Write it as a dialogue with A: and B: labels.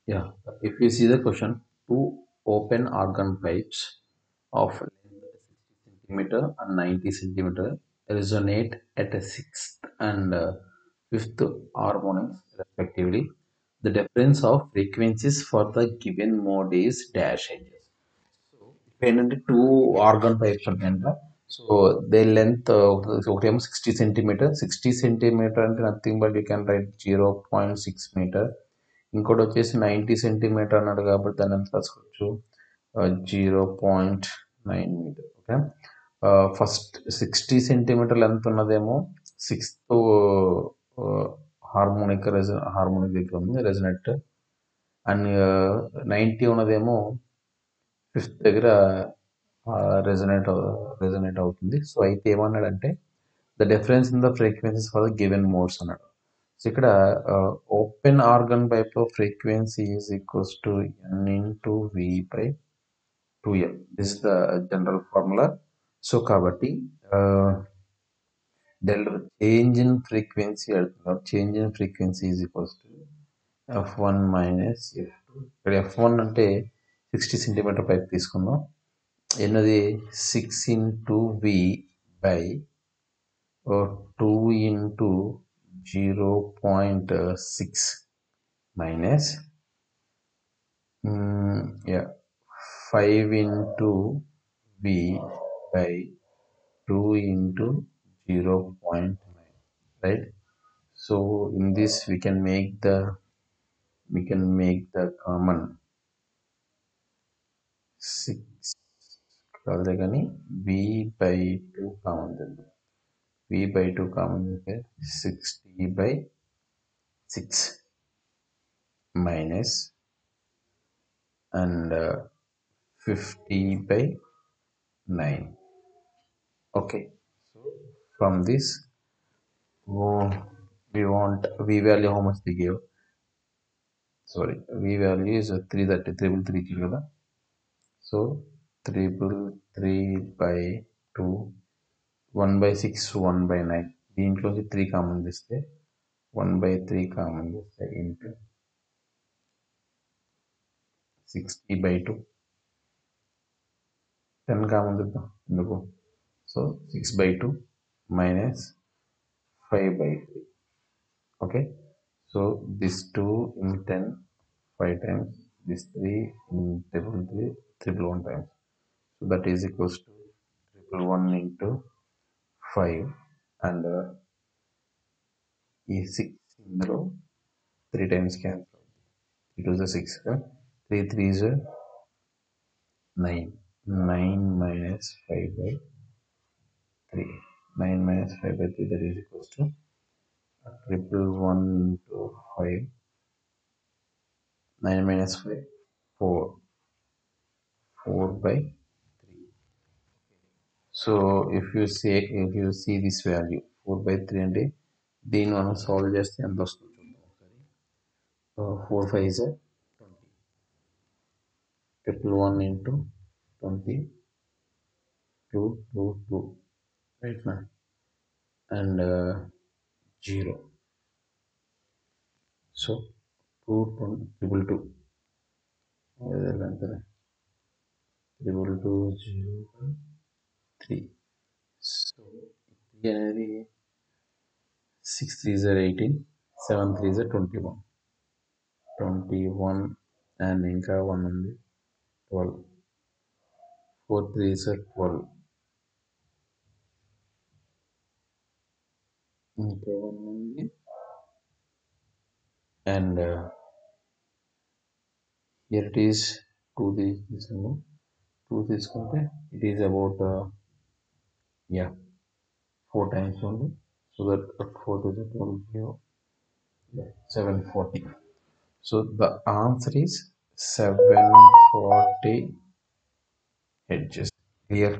A: Yeah, if you see the question, two open organ pipes of length 60 centimeter and 90 centimeter resonate at a sixth and fifth harmonics respectively. The difference of frequencies for the given mode is dash edges. ఏంటంటే two organ pipes ఉంటాయంట. So they length ఒకటేమో 60 centimetre. 60 centimetre అంటే nothing but you can write 0.6 metre. ఇంకోటి వచ్చేసి 90 centimetre అన్నాడు కాబట్టి దాన్ని ఎంత రాసుకోవచ్చు, 0.9 metre. Okay, first 60 centimetre length ఉన్నదేమో సిక్స్త్ హార్మోనిక్ దగ్గర ఉంది రెజనెట్. అండ్ 90 ఉన్నదేమో ఫిఫ్త్ దగ్గర రెజనేట్ రెజనేట్ అవుతుంది. సో అయితే ఏమన్నాడంటే the difference in the frequencies for the given modes అన్నాడు. సో ఇక్కడ ఓపెన్ ఆర్గన్ పైప్ లో frequency is equals to n into v by 2l. This the general formula. So కాబట్టి change in frequency అడుగుతున్నారు. Change in frequency is equals to f1 minus f2. ఇక్కడ f1 అంటే 60 centimetre pipe తీసుకుందాం. ఎన్నది 6 into v by 2 into 0.6 minus 5 into v by 2 into 0.9, right? So in this we can make the common 6 కాదు కానీ v by 2 common చేద్దాం. v by 2 common చేస్తే 60/6 minus and 50/9. okay, so from this we want v value. how much they gave? Sorry, v value is 330 333 కదా. So 333/2 1/6 1/9. దీంట్లోంచి 3 common తీస్తే 1/3 common తీస్తే into 60/2 10 common తీద్దాం ఎందుకు. So 6/2 minus 5/3. okay, so this 2 in 10 5 times, this 3 in 3 times. So that is equals to 111 into 5 and ఈ 6 ఇందులో 3 times cancel. 3 2 is 6, 3 3 is 9. 9 minus 5/3. 9 minus 5/3, that is equals to 111 into 5. 9 minus 5 4. 4/3. So if you see this value 4/3 అంటే దీన్ని మనం solve చేస్తే ఎంత వస్తుంది చూద్దాం ఒకసారి. 4 5 is 20. 111 into 20 2 2 2, right now, and 0. So 2 2 2 0/3. So ఇది అనేది 6 3 is 18, 7 3 is 21 అండ్ ఇంకా 1 ఉంది 12, 4 3 is 12, ఇంకా 1 ఉంది అండ్ here it is 2 తీసుకుందాం. 2 తీసుకుంటే it is about 4 times only. So that 4 is 12, 740. So the answer is 740 edges. Clear?